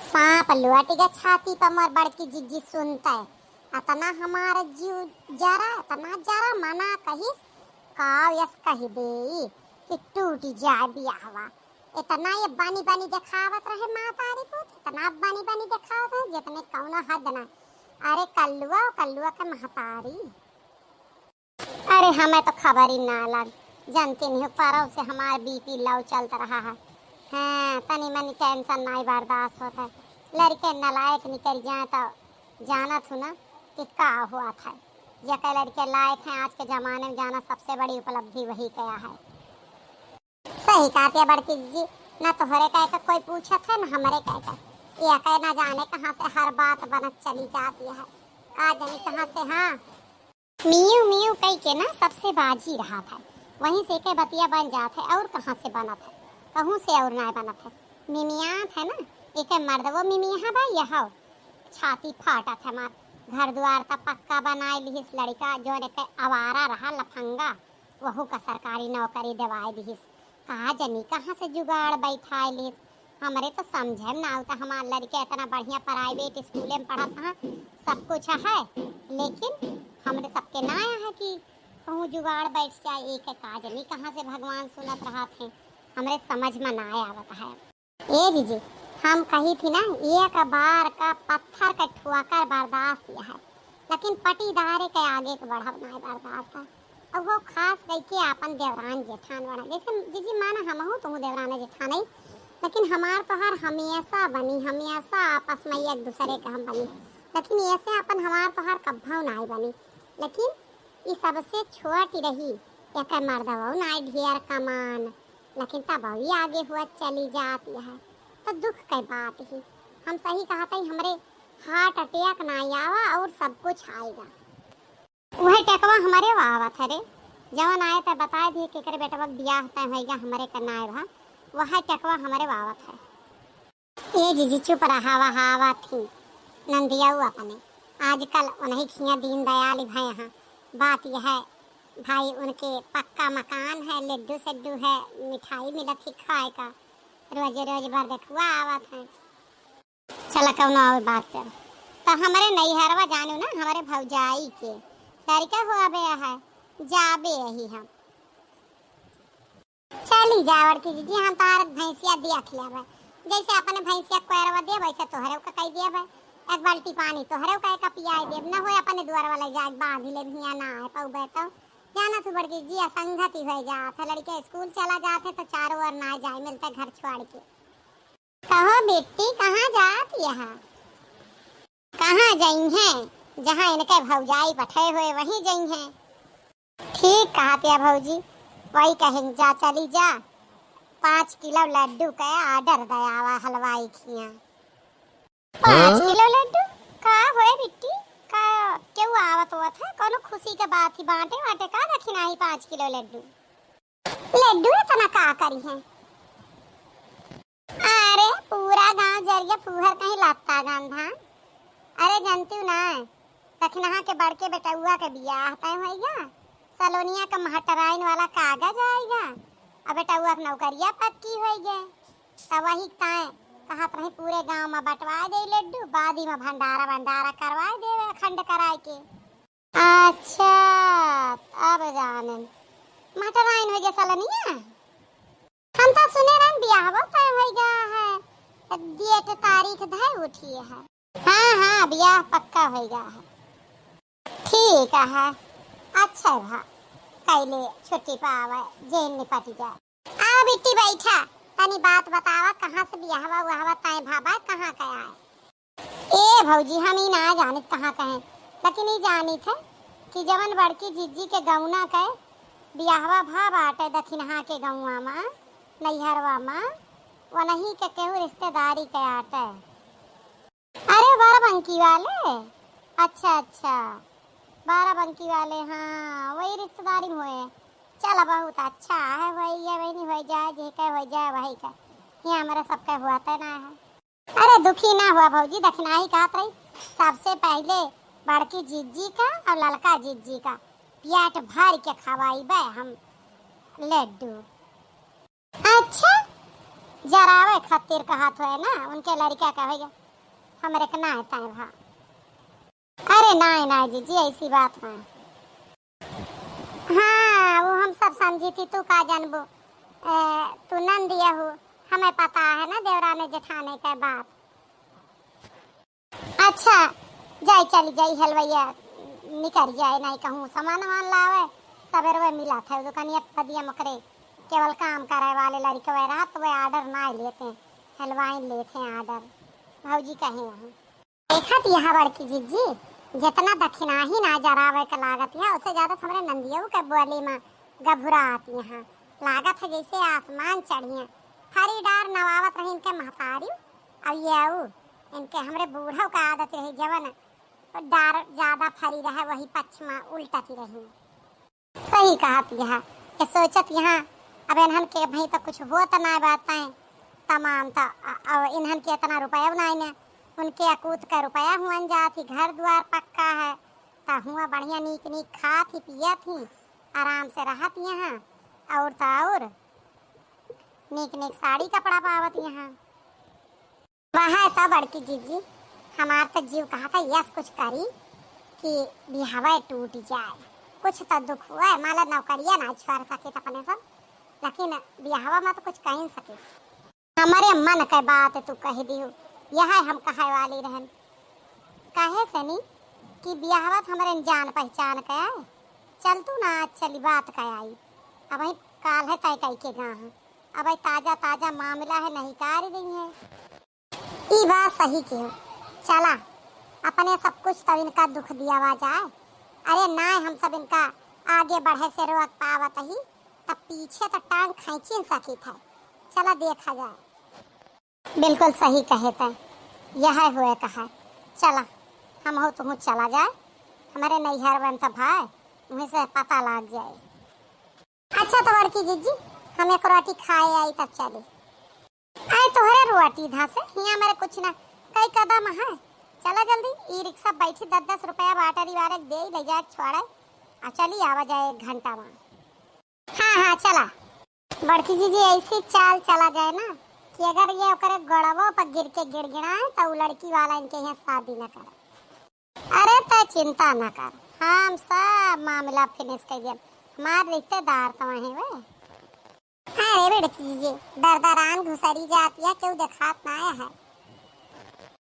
सांप लुआटी के छाती पर मोर बड़की जिज्जी सुनता है। अतना हमारा जीव जरा अतना जरा मना कहिस काव यस कही दे कि टूट जाए बियाहवा। इतना ये बनी बनी दिखावत रहे मातारी को, इतना बनी बनी दिखावत है जितने कौनो हद ना। अरे कल्लुआ कल्लुआ के महतारी, अरे हमें तो खबर ही ना लग। जानती नहीं हो परव से हमारा बीपी लो चलता रहा है। हाँ तनी मनी टेंशन नहीं बर्दाश्त होता है। लड़के नलायक निकल जाए तो जाना थू ना कि का हुआ था। जैसे लड़के लायक हैं आज के ज़माने में जाना सबसे बड़ी उपलब्धि वही क्या है। सही कहती है बड़की जी, ना तोहरे कह के कोई पूछा था ना हमारे कह के। यह कह ना जाने कहाँ से हर बात बनत चली जाती है। आज नहीं कहाँ से हाँ मियू मियू कह के ना सबसे बाजी रहा था। वहीं से के बतिया बन जाते और कहाँ से बना था, कहूँ से और ना बना था। मिमिया था ना एक मर्दवो मिमिया भाई यह छाती फाटा था मार। घर द्वार का पक्का बनाए लिहिस लड़का जो एक आवारा रहा लफंगा, वहू का सरकारी नौकरी दिवाए दिहिस। कहा जनी कहाँ से जुगाड़ बैठा लिहिस। हमारे तो समझे ना आवता। हमार लड़के इतना बढ़िया प्राइवेट स्कूल में पढ़त था, सब कुछ है, लेकिन हमारे सबके ना आया है कि कहूँ जुगाड़ बैठ जाए। एक काजनी कहाँ से भगवान सुनत रहा थे, हमारे समझ में ना आवत है। ए जीजी हम कही थी ना एक बार का पत्थर का ठुआकर बर्दाश्त किया है, लेकिन पटीदारे के आगे के बढ़ब ना बर्दाश्त है। अब वो खास करके अपन देवरान जेठान वाला जैसे जीजी माना हम हो तो देवरान जेठान नहीं, लेकिन हमार तो हर हमेशा बनी हमेशा आपस में एक दूसरे के हम बनी, लेकिन ऐसे अपन हमार तो हर कब्भाव ना बनी। लेकिन ये सबसे छोटी रही एक मर्दवा ना ढेर कमान, लेकिन तब भी आगे हुआ चली जाती है तो दुख की बात ही। हम सही कहा था हमारे हार्ट अटैक ना आवा और सब कुछ आएगा। वह टकवा हमारे वावा था रे जवन आए तो बताए दिए कि करे बेटा ब्याह तय होगा हमारे करना है। वह टकवा हमारे वावा था। ये जीजी चुप रहा हवा थी नंदिया अपने आजकल उन्हीं खिया दीन दयाल भाई। यहाँ बात यह है भाई उनके पक्का मकान है, लड्डू सड्डू है, मिठाई मिलत ही खाए का, रोज रोज बार देखुआ आवत है। चला कौनो और बात कर तो हमारे नैहरवा जानू ना हमारे भौजाई के लड़का हुआ बे है जाबे यही हम चली जावर की जी। हम तार भैंसिया देख लेबे जैसे अपने भैंसिया कोरवा दे वैसे तोहरे का कह देबे। एक बाल्टी पानी तोहरे का पियाई देब ना हो अपने द्वार वाला जाग बांध ले भिया ना है पौबे तो जाना तू बड़की जी असंगति हो जात है। लड़के स्कूल चला जाते तो चारों ओर ना जाए मिलते घर छोड़ के। कहो बेटी कहाँ जात यहाँ कहाँ जाई हैं जहाँ इनके भौजाई बैठे हुए वहीं जाई हैं। ठीक कहते भौजी वही कहें जा चली जा 5 किलो लड्डू का ऑर्डर दयावा हलवाई खिया। 5 किलो लड्डू का होए बिट्टी का क्यों आवत हुआ था कोनो खुशी के बात ही बांटे वाटे का रखिना ही 5 किलो लड्डू। लड्डू इतना का करी है। अरे पूरा गांव जरिया फूहर कहीं लाता गंधा। अरे जानती हूँ ना दखनहा के बड़के बेटुआ के बियाह तय होएगा, सलोनिया का महटराइन वाला कागज आएगा, अब बेटुआ की नौकरिया पक्की होएगी तब वही तय कहत रही पूरे गांव में बंटवा दे लड्डू, बाद ही में भंडारा भंडारा करवा दे खंड कराए के। अच्छा अब जाने महटराइन हो गया सलोनिया। हम तो सुने रंग बियाह तय होएगा है, डेट तारीख धय उठी है। हाँ हाँ ब्याह पक्का हो गया है। ठीक है अच्छा भा कैले छुट्टी पावे जेल निपट जाए। आओ बिट्टी बैठा तनी बात बतावा कहाँ से बियाहवा हुआ तय भाबा कहाँ का है। ए भौजी हम ही ना जानित कहाँ कहे, लेकिन ही जानी थे कि जवन बड़की जीजी के गौना के बियाहवा भा बाटे दखिनहा के गौवा में नैहरवा में वो नहीं के केहू रिश्तेदारी के आटे। अरे बाराबंकी वाले अच्छा अच्छा बाराबंकी वाले हाँ वही रिश्तेदारी में हुए। चला बहुत अच्छा है वही है वही नहीं हो जाए जे के हो जाए वही का ये हमारा सबका हुआ था ना है। अरे दुखी ना हुआ भौजी दखना ही कहत रही सबसे पहले बड़की जीजी का और लड़का जीजी का पेट भर के खवाई बे हम लड्डू। अच्छा जरावे खातिर कहत है ना, उनके लड़का कहेगा हमरे के ना है भा। अरे नहीं नहीं जीजी ऐसी बात नहीं। हाँ वो हम सब समझी थी, तू का जानबो, तू नंदिया हो, हमें पता है ना देवराने जेठाने का बात। अच्छा जाई चली जाई हलवैया निकल जाए, नहीं कहूँ सामान वामान लावे सवेरे वे मिला था दुकानिया पदिया मकरे, केवल काम करे वाले लड़के वे रात वे ऑर्डर ना लेते हैं, हलवाई लेते हैं ऑर्डर। भौजी कहे यहाँ देखा थी यहाँ बड़की जीजी जितना दक्षिणा ही ना जरावे का लागत है, उससे ज्यादा हमारे नंदियों के बोली में गभुरा आती है, लागत है जैसे आसमान चढ़िए। हरी डार नवावत रही इनके महतारी, अब ये आऊ इनके हमरे बूढ़ों का आदत रही जवन तो डार ज्यादा फरी रहे वही पश्चिमा उल्टती रही। सही कहत यह कि सोचत यहाँ अब इन्हन के भाई तो कुछ हो तो ना बताएं तमाम, तो अब इन्हन के इतना रुपया नहीं ने, उनके अकूत का रुपया हुआ जाती, घर द्वार पक्का है तो हुआ बढ़िया नीक नीक खा थी पिया थी आराम से रहत यहाँ, और तो और नीक नीक साड़ी कपड़ा पावत यहाँ। वहाँ तो बड़की जीजी हमार तो जीव कहा था यस कुछ करी कि बिहावा टूट जाए, कुछ तो दुख हुआ है, माला नौकरिया ना छोड़ सके अपने सब, लेकिन बिहावा में तो कुछ कह सके। हमारे मन के बात तू कह दी हो, यह हम कहे वाली रहन कहे से नहीं कि बिहावा हमारे जान पहचान के आए, चल तू ना चली बात कह आई, अब ही काल है तय कह के गा है, अब ताजा ताजा मामला है नहीं कार रही है। ये बात सही की हो, चला अपने सब कुछ तब इनका दुख दिया जाए, अरे ना हम सब इनका आगे बढ़े से रोक पावत ही तब पीछे तो टांग खींची सकी था, चला देखा जाए। बिल्कुल सही कहे थे, यह हुए कहा, चला हम हो तुम चला जाए, हमारे नैहर बन तब भाई वहीं से पता लग जाए। अच्छा तो बड़की जीजी हम एक रोटी खाए आई तब चले आए, तोहरे रोटी धा से यहाँ मेरे कुछ ना कई कदम है, चला जल्दी ई रिक्शा बैठी 10-10 रुपया बाटरी वाले दे ले जाए छोड़े आ चली आवा जाए 1 घंटा में। हाँ हाँ चला बड़की जीजी ऐसी चाल चला जाए ना कि अगर ये ओकरे गड़वों पर गिर के गिड़गिड़ाए तो लड़की वाला इनके यहाँ शादी न करे। अरे तो चिंता न कर, हम सब मामला फिनिश कर दिया, हमारे रिश्तेदार तो वहीं वे। अरे बेड़की जीजी दरदरान घुसरी जाती है, क्यों देखात ना आया है।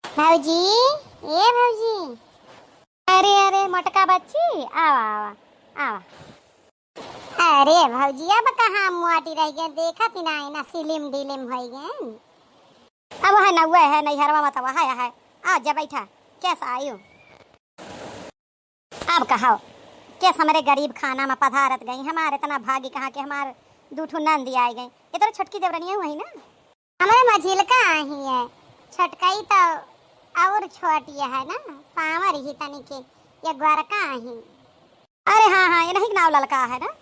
भौजी ए भौजी, अरे अरे मोटका बच्ची आवा आवा आवा। अरे भौजी अब कहाँ मुआटी रह गए, देखा थी ना सिलिम डिलिम हो गए। अब है ना हुआ है नैहरवा में तो है आ जा बैठा, कैसा आयु अब कहो कैस हमारे गरीब खाना में पधारत गई, हमारे इतना भागी कहाँ के हमारे दूठू नंदी आए गए, ये तो छोटकी देवरनिया हुई ना हमारे मझिलका ही है, छोटकाई तो और छोटी है ना सांवर ही तनी के ये ग्वारका ही। अरे हाँ हाँ ये नहीं नाव ललका है ना।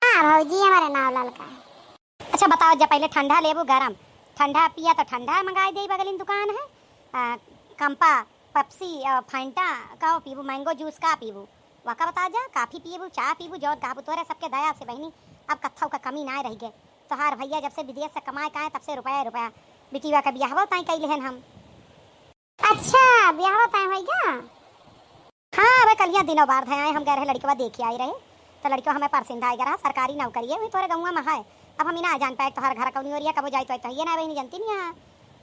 हाँ भौजी हमारे नाव ललका है। अच्छा बताओ जब पहले ठंडा लेबू गरम, ठंडा पिया तो ठंडा मंगाई दे, बगल दुकान है कंपा पेप्सी और फैंटा का पीबू, मैंगो जूस का पीबू, वका बता जा, काफ़ी पीबू चाय पीबू जो गाबू, तोरे सबके दया से बहनी अब कत्थों का कमी ना रह गए, तोहार भैया जब से विदेश से कमाए का है तब से रुपया रुपया बिटिया का ब्याह तय कैले हैं हम। अच्छा ब्याह तय होगा। हाँ अब कल दिनों बार आए हम गए रहे, लड़कवा देखे आई रहे तो लड़का हमें परसिंदा आई रहा, सरकारी नौकरी है वही तोरे गाँव में है, अब हम ना जान पाए तोहर घर कौन ओरिया कब जाए तो ये ना बहनी जानती नहीं है,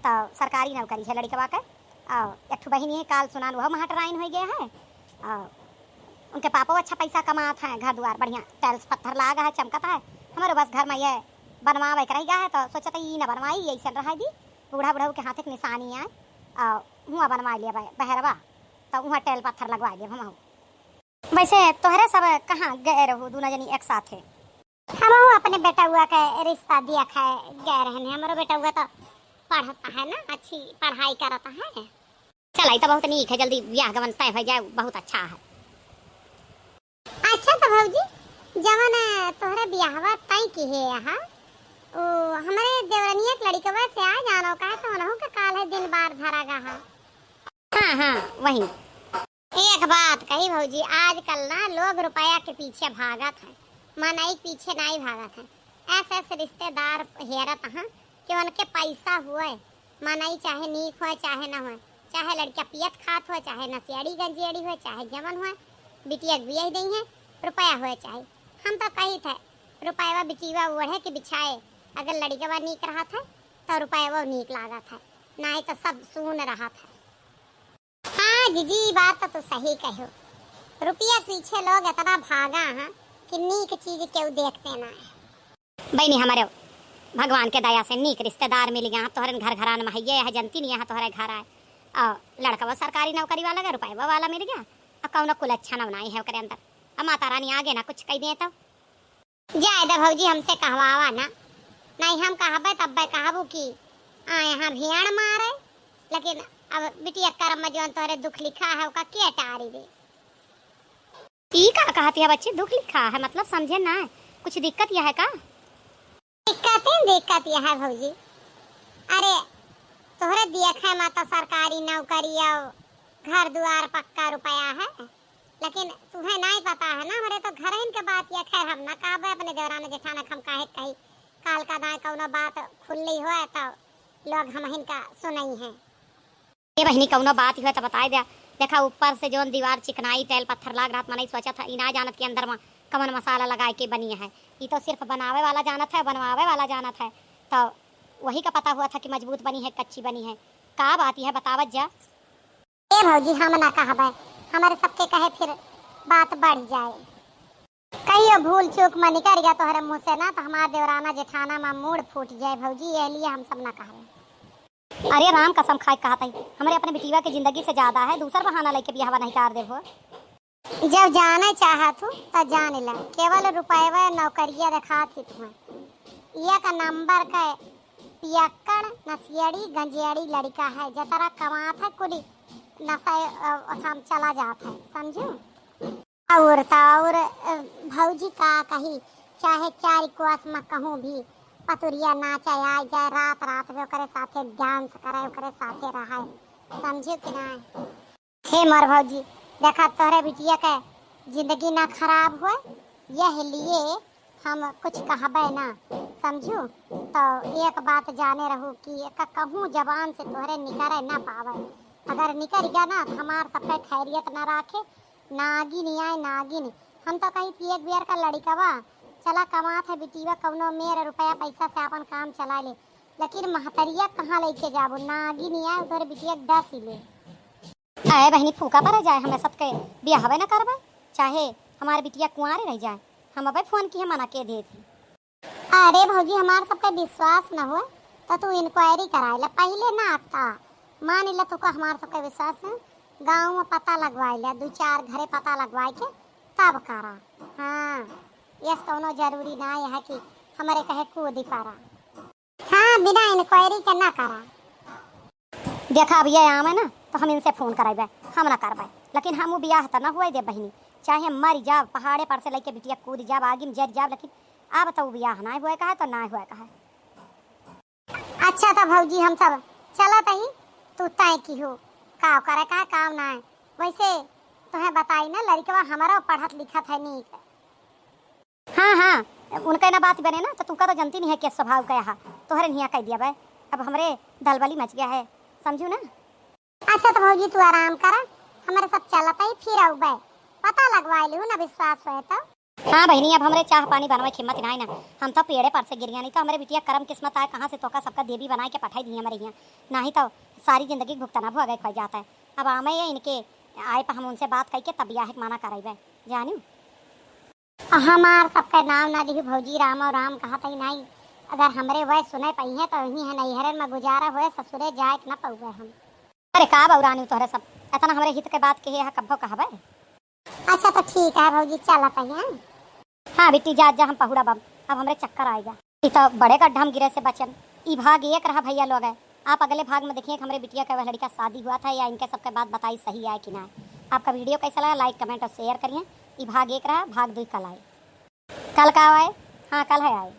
तो सरकारी नौकरी है लड़कवा का। और एक बहनी है काल सुनान वह महाटराइन हो गया है, और उनके पापा अच्छा पैसा कमात है, घर द्वार बढ़िया टाइल्स पत्थर लागा है चमकता है, हमारे बस घर में ये बनवावे कर गया है तो सोचा ये ना बनवाई ऐसे रहा दी बूढ़ा बूढ़ा के हाथ की निशानी आए और हुआ बनवा लिया बहरवा तो वहाँ टेल पत्थर लगवा लिया हम। वैसे तोहरे सब कहाँ गए रहो दूना जनी एक साथ है। हम अपने बेटा हुआ का रिश्ता दिया खाए गए रहने, हमारा बेटा हुआ तो पढ़ता है ना, अच्छी पढ़ाई करता है, चलाई तो बहुत नीक है, जल्दी ब्याह गमन तय हो जाए बहुत अच्छा है। अच्छा तो भौजी जवन तोहरे ब्याहवा तय की है यहाँ ओ हमारे देवरनिया के लड़कवा से आ जानो का तो नहु के काल है दिन बार धरा गा। हाँ हाँ वही एक बात कही भौजी, आजकल ना लोग रुपया के पीछे भागत है, मनई पीछे नहीं भागत है, ऐसे ऐसे रिश्तेदार हेरत हैं कि उनके पैसा हुए मानाई चाहे नीक हो चाहे ना हो, चाहे लड़किया पियत खात हो चाहे नसियाड़ी गंजियाड़ी हो चाहे जमन हो, बिटिया बिया दी है रुपया हो चाहे। हम तो कही थे रुपया बिटिया ओढ़े के बिछाए, अगर लड़का नीक रहा था तो रुपया वो नीक लागा था, नहीं तो सब सुन रहा था। हाँ जीजी बात तो सही कहो, रुपया पीछे लोग इतना भागा है कि नीक चीज क्यों देखते ना है। बहनी हमारे भगवान के दया से नीक रिश्तेदार मिल गया, तोहरे घर घरान में है जनती नहीं है तोहरे घर आए, और लड़का वो सरकारी नौकरी वाला है, रुपया वाला मिल गया, और कौन कुल अच्छा न बनाई है ओकरे अंदर। अब माता रानी आगे ना कुछ कह दिए तब जायदा भौजी हमसे कहवावा ना, नहीं हम कहबे तब कहबू कि यहाँ भेड़ मारे, लेकिन अब बिटिया कर्म में जो तोहरे दुख लिखा है उसका क्या टारी दे। ई का कहती है बच्ची दुख लिखा है, मतलब समझे ना कुछ दिक्कत यह है का? दिक्कत यह है भौजी, अरे तोहरे देखे माता सरकारी नौकरी और घर द्वार पक्का रुपया है, लेकिन तुम्हें नहीं पता है ना, हमारे तो घर के बात ये खैर हम ना कहबे अपने देवराना जेठाना हम काहे कही, काल का ना कौनो बात खुली हो तो लोग हम इनका सुनई है। ये बहनी कौनो बात ही हो तो बताई दिया, देखा ऊपर से जो दीवार चिकनाई टैल पत्थर लाग रहा, मैंने सोचा था इना जानत के अंदर में कमन मसाला लगा के बनी है, ये तो सिर्फ बनावे वाला जानत है, बनवावे वाला जानत है, तो वही का पता हुआ था कि मजबूत बनी है कच्ची बनी है। का बात है बतावत जा। ए भौजी हम ना कहबे, हमारे सबके कहे फिर बात बढ़ जाए, कहियो भूल चूक में निकल गया तोहरे मुंह से ना तो हमारा देवराना जेठाना में मूड फूट जाए भौजी, ये लिए हम सब ना कहे। अरे राम कसम खाए कहता ही हमारे अपने बिटिया की जिंदगी से ज्यादा है, दूसरा बहाना लेके बियाह नहीं कर देबो। जब जाना चाहत हूँ तो जान ला, केवल रुपये नौकरिया दिखा थी तुम्हें ये का नंबर का पियक्कड़ नसियाड़ी गंजियाड़ी लड़का है, जतरा कमात है कुल नशा चला जाता है, समझो। और भौजी का कही चाहे 4 कोस में कहूँ भी पतुरिया नाचा आ जाए, रात रात में ओकरे साथे डांस करे, ओकरे साथे रहे, समझो कि ना। हे मोर भौजी देखा तोहरे बिटिया के जिंदगी ना खराब हो, यह लिए हम कुछ कहबे ना, समझू। तो एक बात जाने रहू कि कहूँ जबान से तोहरे निकरे ना पावे, अगर निकल गया ना तो हमार सबके खैरियत ना रखे, नागिन आए नागिन। हम तो कहीं थी एक बियर का लड़का बा चला कमात है बिटिया कौनो मेरे रुपया पैसा से अपन काम चला ले, लेकिन महतरिया कहाँ लेके जाबो, नागिन आए उधर बिटिया डस ले। आए बहनी फूका पर जाए, हमें सबके बियाह ना करबे, चाहे हमारे बिटिया कुंवारे रह जाए, हम अबे फोन की मना के दे थी। अरे भौजी हमारे सबके विश्वास न हो तो तू इंक्वायरी कराए ला, पहले ना आता मान ला तुका हमारे सबके विश्वास है, गाँव में पता लगवाए ला, 2-4 घरे पता लगवाए के तब करा। हाँ ये कौनो जरूरी ना है कि हमारे कहे कूद पारा, हाँ बिना इंक्वायरी के ना करा। देखा अब ये आम है ना तो हम इनसे फोन कराए, हम ना करवाए, लेकिन हम बियाह तो ना हुए दे बहनी, चाहे मर जाब पहाड़े पर से लेके बिटिया कूद जाब आगे में जर जाब, लेकिन अब तो बियाह ना हुआ कहा तो ना हुआ कहा। अच्छा तो भौजी हम सब चलत ही, तू तय की हो का करे का काम ना है, वैसे तुम्हें बताई ना लड़कवा हमारा पढ़त लिखत है नीक। हाँ हाँ उनका ना बात बने ना तो तुमका तो जनती नहीं है क्या स्वभाव का यहाँ तोहरे नहीं कह दिया भाई, अब हमारे दलबली मच गया है, समझू ना। अच्छा तो भौजी तू आराम करा, हमारे सब चलता ही फिर आऊ बे, पता लगवा लू ना विश्वास है तो। हाँ बहनी अब हमारे चाह पानी बनवा हिम्मत नहीं ना, हम तो पेड़े पर से गिर गया, नहीं तो हमारे बिटिया करम किस्मत आए कहाँ से तोका सबका देवी बना के पठाई दी हमारे यहाँ, नहीं तो सारी जिंदगी भुगतना भुआ खो जाता है। अब आमे इनके आए पर हम उनसे बात करके तब बियाह माना कराई जानू। हमार सबका नाम ना दी भौजी राम और राम कहा ही नहीं, अगर हमरे वह सुने पई है तो वही है नैहरन में गुजारा हुए, ससुरे जाए ना पौवे हम। अरे का बौरानी तोहरे सब इतना हमारे हित के बात के है कब्बो कहबे। अच्छा तो ठीक है भौजी चलत है। हाँ बेटी जा जा हम पहुड़ा बम, अब हमरे चक्कर आएगा, ये तो बड़े गड्ढा हम गिरे से बचन। ई भाग एक रहा भैया लोग है, आप अगले भाग में देखिए हमारे बिटिया का वह लड़का शादी हुआ था या इनके सबके बात बताई सही है कि ना। आपका वीडियो कैसा लगा लाइक कमेंट और शेयर करिए। ये भाग एक रहा, भाग 2 कल आए, कल का आए, हाँ कल है आए।